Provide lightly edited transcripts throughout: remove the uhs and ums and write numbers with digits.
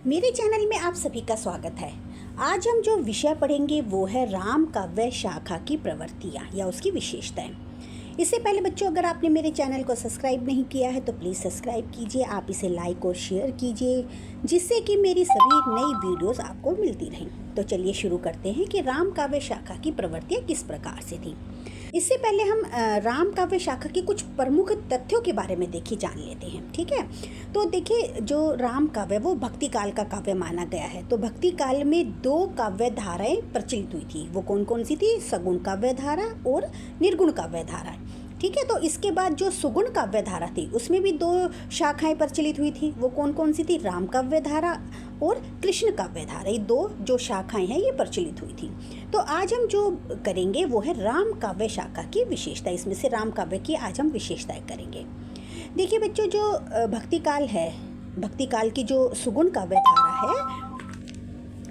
मेरे चैनल में आप सभी का स्वागत है। आज हम जो विषय पढ़ेंगे वो है राम काव्य शाखा की प्रवृत्तियाँ या उसकी विशेषताएं। इससे पहले बच्चों, अगर आपने मेरे चैनल को सब्सक्राइब नहीं किया है तो प्लीज़ सब्सक्राइब कीजिए। आप इसे लाइक और शेयर कीजिए जिससे कि मेरी सभी नई वीडियोस आपको मिलती रहें। तो चलिए शुरू करते हैं कि राम काव्य शाखा की प्रवृत्तियाँ किस प्रकार से थी। इससे पहले हम राम काव्य शाखा के कुछ प्रमुख तथ्यों के बारे में जान लेते हैं। ठीक है, तो देखिए, जो राम काव्य वो भक्ति काल का काव्य माना गया है। तो भक्ति काल में दो काव्य धाराएं प्रचलित हुई थी। वो कौन कौन सी थी? सगुण काव्य धारा और निर्गुण काव्य धारा। ठीक है, तो इसके बाद जो सुगुण काव्य धारा थी उसमें भी दो शाखाएं प्रचलित हुई थी। वो कौन कौन सी थी? राम काव्य धारा और कृष्ण काव्य धारा। ये दो जो शाखाएं हैं ये प्रचलित हुई थी। तो आज हम जो करेंगे वो है राम काव्य शाखा की विशेषता। इसमें से राम काव्य की आज हम विशेषताएं करेंगे। देखिए बच्चों, जो भक्ति काल है, भक्ति काल की जो सुगुण काव्य धारा है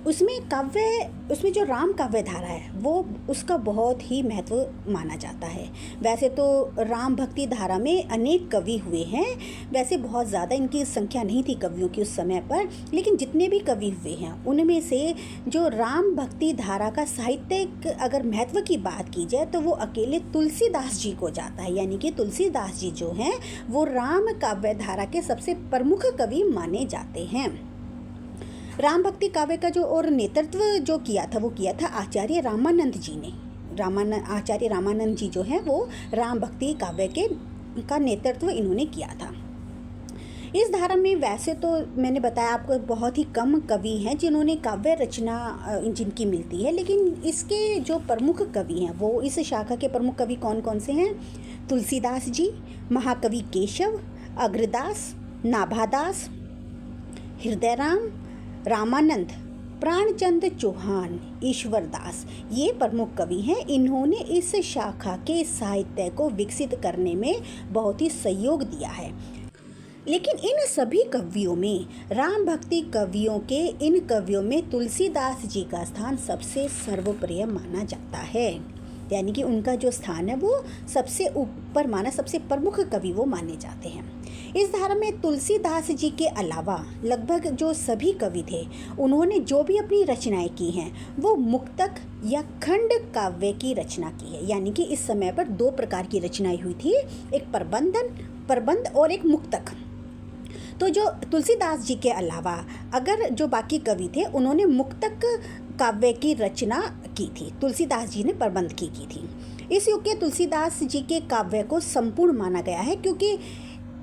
उसमें जो राम काव्य धारा है वो उसका बहुत ही महत्व माना जाता है। वैसे तो राम भक्ति धारा में अनेक कवि हुए हैं। वैसे बहुत ज़्यादा इनकी संख्या नहीं थी कवियों की उस समय पर, लेकिन जितने भी कवि हुए हैं उनमें से जो राम भक्ति धारा का साहित्यिक अगर महत्व की बात की जाए तो वो अकेले तुलसीदास जी को जाता है। यानी कि तुलसीदास जी जो हैं वो राम काव्य धारा के सबसे प्रमुख कवि माने जाते हैं। राम भक्ति काव्य का जो और नेतृत्व जो किया था वो किया था आचार्य रामानंद जी ने। आचार्य रामानंद जी जो हैं वो राम भक्ति काव्य का नेतृत्व इन्होंने किया था। इस धारा में वैसे तो मैंने बताया आपको बहुत ही कम कवि हैं जिन्होंने काव्य रचना जिनकी मिलती है, लेकिन इसके जो प्रमुख कवि हैं वो इस शाखा के प्रमुख कवि कौन कौन से हैं? तुलसीदास जी, महाकवि केशव, अग्रदास, नाभादास, हृदयराम, रामानंद, प्राणचंद चौहान, ईश्वरदास, ये प्रमुख कवि हैं। इन्होंने इस शाखा के साहित्य को विकसित करने में बहुत ही सहयोग दिया है। लेकिन इन सभी कवियों में, राम भक्ति इन कवियों में तुलसीदास जी का स्थान सबसे सर्वप्रिय माना जाता है। यानी कि उनका जो स्थान है वो सबसे ऊपर माना, सबसे प्रमुख कवि वो माने जाते हैं। इस धारा में तुलसीदास जी के अलावा लगभग जो सभी कवि थे उन्होंने जो भी अपनी रचनाएं की हैं वो मुक्तक या खंड काव्य की रचना की है। यानी कि इस समय पर दो प्रकार की रचनाएं हुई थी, एक प्रबंध और एक मुक्तक। तो जो तुलसीदास जी के अलावा अगर जो बाकी कवि थे उन्होंने मुक्तक काव्य की रचना की थी, तुलसीदास जी ने प्रबंध की थी। इस युग के तुलसीदास जी के काव्य को संपूर्ण माना गया है क्योंकि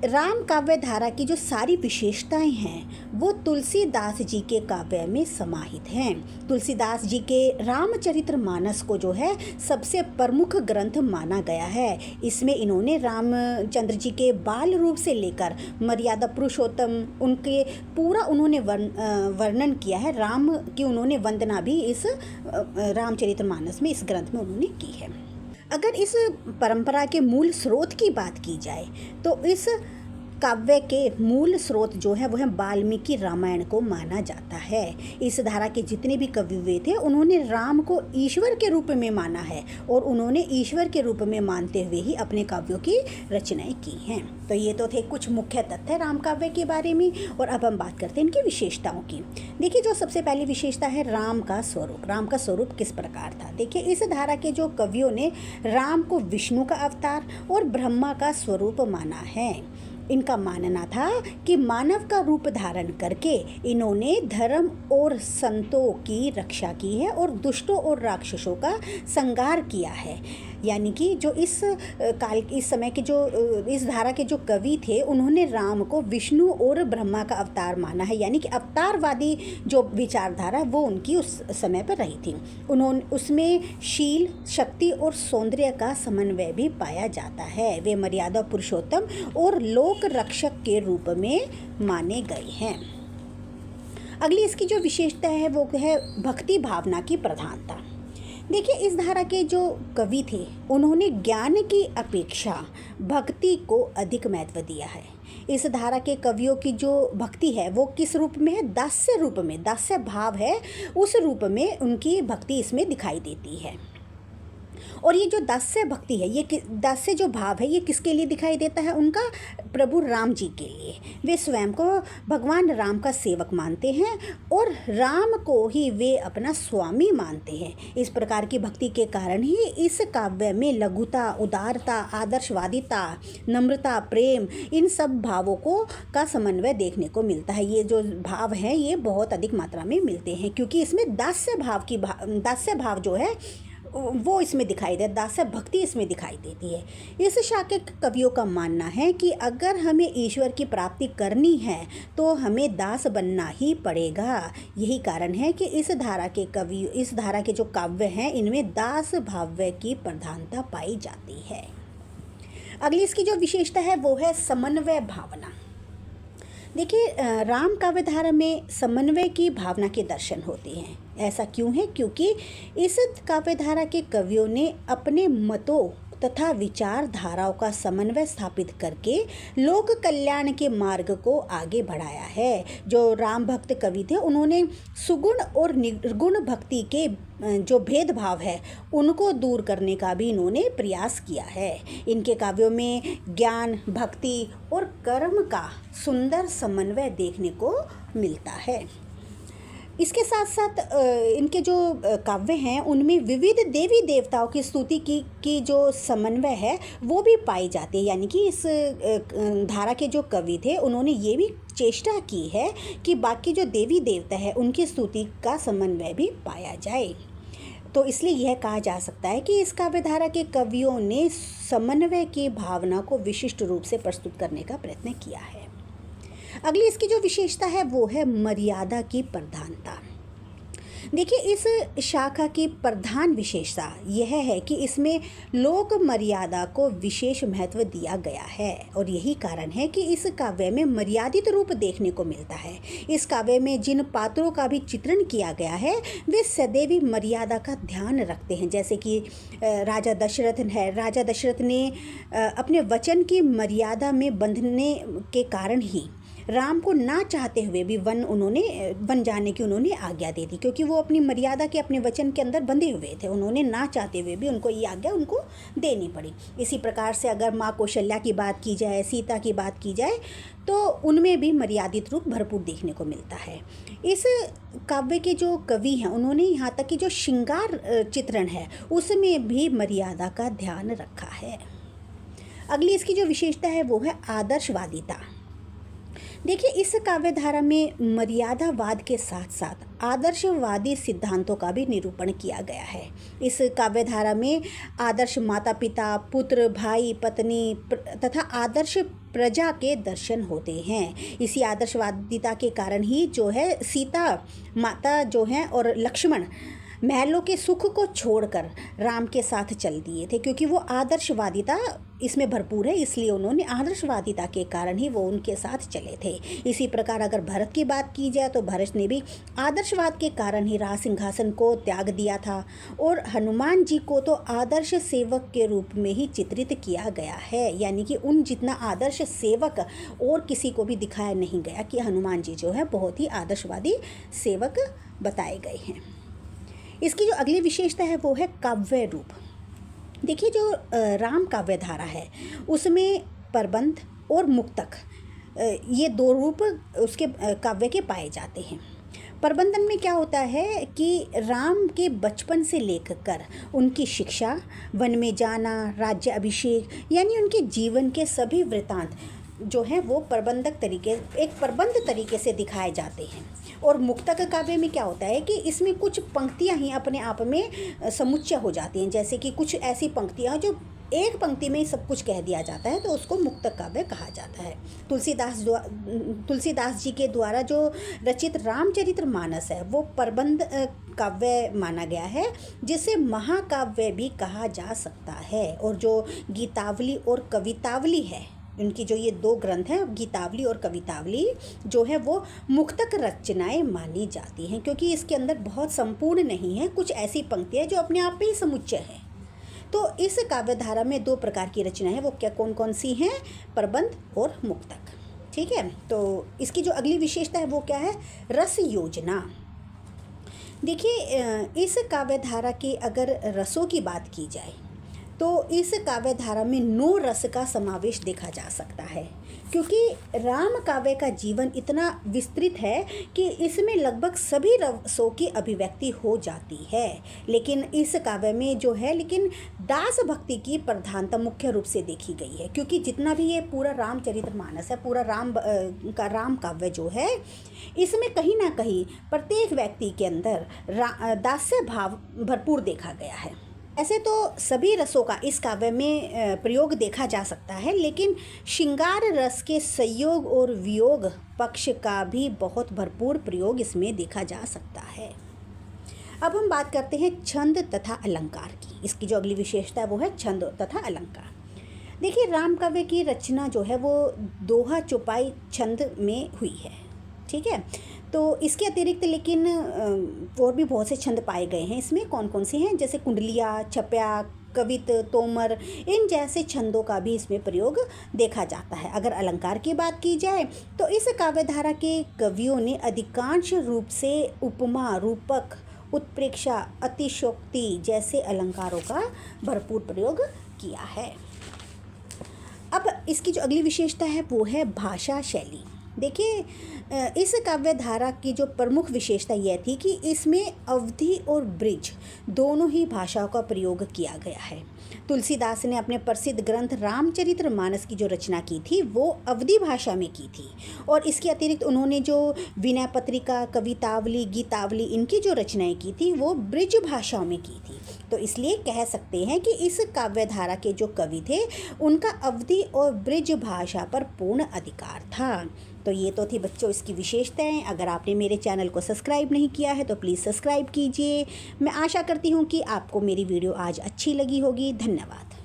राम काव्य धारा की जो सारी विशेषताएं हैं वो तुलसीदास जी के काव्य में समाहित हैं। तुलसीदास जी के रामचरितमानस को जो है सबसे प्रमुख ग्रंथ माना गया है। इसमें इन्होंने रामचंद्र जी के बाल रूप से लेकर मर्यादा पुरुषोत्तम उनके पूरा उन्होंने वर्णन किया है। राम की उन्होंने वंदना भी इस रामचरितमानस में, इस ग्रंथ में उन्होंने की है। अगर इस परंपरा के मूल स्रोत की बात की जाए तो इस काव्य के मूल स्रोत जो है वो है वाल्मीकि रामायण को माना जाता है। इस धारा के जितने भी कवि हुए थे उन्होंने राम को ईश्वर के रूप में माना है और उन्होंने ईश्वर के रूप में मानते हुए ही अपने काव्यों की रचनाएं की हैं। तो ये तो थे कुछ मुख्य तथ्य राम काव्य के बारे में। और अब हम बात करते हैं इनकी विशेषताओं की। देखिए, जो सबसे पहली विशेषता है राम का स्वरूप। राम का स्वरूप किस प्रकार था? देखिए, इस धारा के जो कवियों ने राम को विष्णु का अवतार और ब्रह्मा का स्वरूप माना है। इनका मानना था कि मानव का रूप धारण करके इन्होंने धर्म और संतों की रक्षा की है और दुष्टों और राक्षसों का संहार किया है। यानी कि जो इस समय के जो इस धारा के जो कवि थे उन्होंने राम को विष्णु और ब्रह्मा का अवतार माना है। यानी कि अवतारवादी जो विचारधारा वो उनकी उस समय पर रही थी। उन्होंने उसमें शील, शक्ति और सौंदर्य का समन्वय भी पाया जाता है। वे मर्यादा पुरुषोत्तम और लोक रक्षक के रूप में माने गए हैं। अगली इसकी जो विशेषता है वो है भक्ति भावना की प्रधानता। देखिए, इस धारा के जो कवि थे उन्होंने ज्ञान की अपेक्षा भक्ति को अधिक महत्व दिया है। इस धारा के कवियों की जो भक्ति है वो किस रूप में है? दास्य रूप में, दास्य भाव है, उस रूप में उनकी भक्ति इसमें दिखाई देती है। और ये जो दास्य भक्ति है, ये दास्य जो भाव है, ये किसके लिए दिखाई देता है? उनका प्रभु राम जी के लिए। वे स्वयं को भगवान राम का सेवक मानते हैं और राम को ही वे अपना स्वामी मानते हैं। इस प्रकार की भक्ति के कारण ही इस काव्य में लघुता, उदारता, आदर्शवादिता, नम्रता, प्रेम, इन सब भावों को का समन्वय देखने को मिलता है। ये जो भाव हैं ये बहुत अधिक मात्रा में मिलते हैं, क्योंकि इसमें दास्य भाव जो है वो इसमें दिखाई दे, दास्य भक्ति इसमें दिखाई देती है। इस शाखा के कवियों का मानना है कि अगर हमें ईश्वर की प्राप्ति करनी है तो हमें दास बनना ही पड़ेगा। यही कारण है कि इस धारा के जो काव्य हैं इनमें दास भाव्य की प्रधानता पाई जाती है। अगली इसकी जो विशेषता है वो है समन्वय भावना। देखिए, राम काव्य धारा में समन्वय की भावना के दर्शन होते हैं। ऐसा क्यों है? क्योंकि इस काव्य धारा के कवियों ने अपने मतों तथा विचारधाराओं का समन्वय स्थापित करके लोक कल्याण के मार्ग को आगे बढ़ाया है। जो राम भक्त कवि थे उन्होंने सुगुण और निर्गुण भक्ति के जो भेदभाव है उनको दूर करने का भी इन्होंने प्रयास किया है। इनके काव्यों में ज्ञान, भक्ति और कर्म का सुंदर समन्वय देखने को मिलता है। इसके साथ साथ इनके जो काव्य हैं उनमें विविध देवी देवताओं की स्तुति की जो समन्वय है वो भी पाई जाती है। यानी कि इस धारा के जो कवि थे उन्होंने ये भी चेष्टा की है कि बाकी जो देवी देवता है उनकी स्तुति का समन्वय भी पाया जाए। तो इसलिए यह कहा जा सकता है कि इस काव्य धारा के कवियों ने समन्वय की भावना को विशिष्ट रूप से प्रस्तुत करने का प्रयत्न किया है। अगली इसकी जो विशेषता है वो है मर्यादा की प्रधानता। देखिए, इस शाखा की प्रधान विशेषता यह है कि इसमें लोक मर्यादा को विशेष महत्व दिया गया है और यही कारण है कि इस काव्य में मर्यादित रूप देखने को मिलता है। इस काव्य में जिन पात्रों का भी चित्रण किया गया है वे सदैव मर्यादा का ध्यान रखते हैं। जैसे कि राजा दशरथ है। राजा दशरथ ने अपने वचन की मर्यादा में बंधने के कारण ही राम को ना चाहते हुए भी वन जाने की उन्होंने आज्ञा दे दी, क्योंकि वो अपनी मर्यादा के अपने वचन के अंदर बंधे हुए थे। उन्होंने ना चाहते हुए भी उनको ये आज्ञा उनको देनी पड़ी। इसी प्रकार से अगर माँ कौशल्या की बात की जाए, सीता की बात की जाए, तो उनमें भी मर्यादित रूप भरपूर देखने को मिलता है। इस काव्य के जो कवि हैं उन्होंने यहाँ तक कि जो श्रृंगार चित्रण है उसमें भी मर्यादा का ध्यान रखा है। अगली इसकी जो विशेषता है वो है आदर्शवादिता। देखिए, इस काव्य धारा में मर्यादावाद के साथ साथ आदर्शवादी सिद्धांतों का भी निरूपण किया गया है। इस काव्य धारा में आदर्श माता पिता, पुत्र, भाई, पत्नी तथा आदर्श प्रजा के दर्शन होते हैं। इसी आदर्शवादिता के कारण ही जो है सीता माता जो हैं और लक्ष्मण महलों के सुख को छोड़कर राम के साथ चल दिए थे, क्योंकि वो आदर्शवादिता इसमें भरपूर है। इसलिए उन्होंने आदर्शवादिता के कारण ही वो उनके साथ चले थे। इसी प्रकार अगर भरत की बात की जाए तो भरत ने भी आदर्शवाद के कारण ही राज सिंहासन को त्याग दिया था और हनुमान जी को तो आदर्श सेवक के रूप में ही चित्रित किया गया है। यानी कि उन जितना आदर्श सेवक और किसी को भी दिखाया नहीं गया कि हनुमान जी जो है बहुत ही आदर्शवादी सेवक बताए गए हैं। इसकी जो अगली विशेषता है वो है काव्य रूप। देखिए, जो राम काव्य धारा है उसमें प्रबंध और मुक्तक ये दो रूप उसके काव्य के पाए जाते हैं। प्रबंधन में क्या होता है कि राम के बचपन से लेकर उनकी शिक्षा, वन में जाना, राज्य अभिषेक, यानी उनके जीवन के सभी वृतांत जो हैं वो प्रबंध तरीके से दिखाए जाते हैं। और मुक्तक काव्य में क्या होता है कि इसमें कुछ पंक्तियां ही अपने आप में समुच्चय हो जाती हैं। जैसे कि कुछ ऐसी पंक्तियां जो एक पंक्ति में ही सब कुछ कह दिया जाता है, तो उसको मुक्तक काव्य कहा जाता है। तुलसीदास जी के द्वारा जो रचित रामचरितमानस है वो प्रबंध काव्य माना गया है, जिसे महाकाव्य भी कहा जा सकता है। और जो गीतावली और कवितावली है, उनकी जो ये दो ग्रंथ हैं गीतावली और कवितावली जो है वो मुक्तक रचनाएं मानी जाती हैं, क्योंकि इसके अंदर बहुत संपूर्ण नहीं है, कुछ ऐसी पंक्तियाँ जो अपने आप में ही समुच्चय है। तो इस काव्य धारा में दो प्रकार की रचनाएं हैं, वो क्या कौन कौन सी हैं? प्रबंध और मुक्तक। ठीक है, तो इसकी जो अगली विशेषता है वो क्या है? रस योजना। देखिए इस काव्य धारा के अगर रसों की बात की जाए तो इस काव्य धारा में 9 रस का समावेश देखा जा सकता है, क्योंकि राम काव्य का जीवन इतना विस्तृत है कि इसमें लगभग सभी रसों की अभिव्यक्ति हो जाती है। लेकिन इस काव्य में जो है लेकिन दास भक्ति की प्रधानता मुख्य रूप से देखी गई है, क्योंकि जितना भी ये पूरा रामचरितमानस है, पूरा राम काव्य जो है, इसमें कहीं ना कहीं प्रत्येक व्यक्ति के अंदर दास्य भाव भरपूर देखा गया है। ऐसे तो सभी रसों का इस काव्य में प्रयोग देखा जा सकता है, लेकिन श्रृंगार रस के संयोग और वियोग पक्ष का भी बहुत भरपूर प्रयोग इसमें देखा जा सकता है। अब हम बात करते हैं छंद तथा अलंकार की। इसकी जो अगली विशेषता है वो है छंद तथा अलंकार। देखिए राम काव्य की रचना जो है वो दोहा चौपाई छंद में हुई है, ठीक है। तो इसके अतिरिक्त लेकिन और भी बहुत से छंद पाए गए हैं इसमें। कौन कौन से हैं, जैसे कुंडलिया, छप्या, कवित, तोमर, इन जैसे छंदों का भी इसमें प्रयोग देखा जाता है। अगर अलंकार की बात की जाए तो इस काव्यधारा के कवियों ने अधिकांश रूप से उपमा, रूपक, उत्प्रेक्षा, अतिशयोक्ति जैसे अलंकारों का भरपूर प्रयोग किया है। अब इसकी जो अगली विशेषता है वो है भाषा शैली। देखिए इस काव्य धारा की जो प्रमुख विशेषता यह थी कि इसमें अवधी और ब्रिज दोनों ही भाषाओं का प्रयोग किया गया है। तुलसीदास ने अपने प्रसिद्ध ग्रंथ रामचरितमानस की जो रचना की थी वो अवधी भाषा में की थी, और इसके अतिरिक्त उन्होंने जो विनय पत्रिका, कवितावली, गीतावली इनकी जो रचनाएं की थी वो ब्रिज भाषाओं में की थी। तो इसलिए कह सकते हैं कि इस काव्य धारा के जो कवि थे उनका अवधी और ब्रिज भाषा पर पूर्ण अधिकार था। तो ये तो थी बच्चों इसकी विशेषताएं। अगर आपने मेरे चैनल को सब्सक्राइब नहीं किया है तो प्लीज़ सब्सक्राइब कीजिए। मैं आशा करती हूँ कि आपको मेरी वीडियो आज अच्छी लगी होगी। धन्यवाद।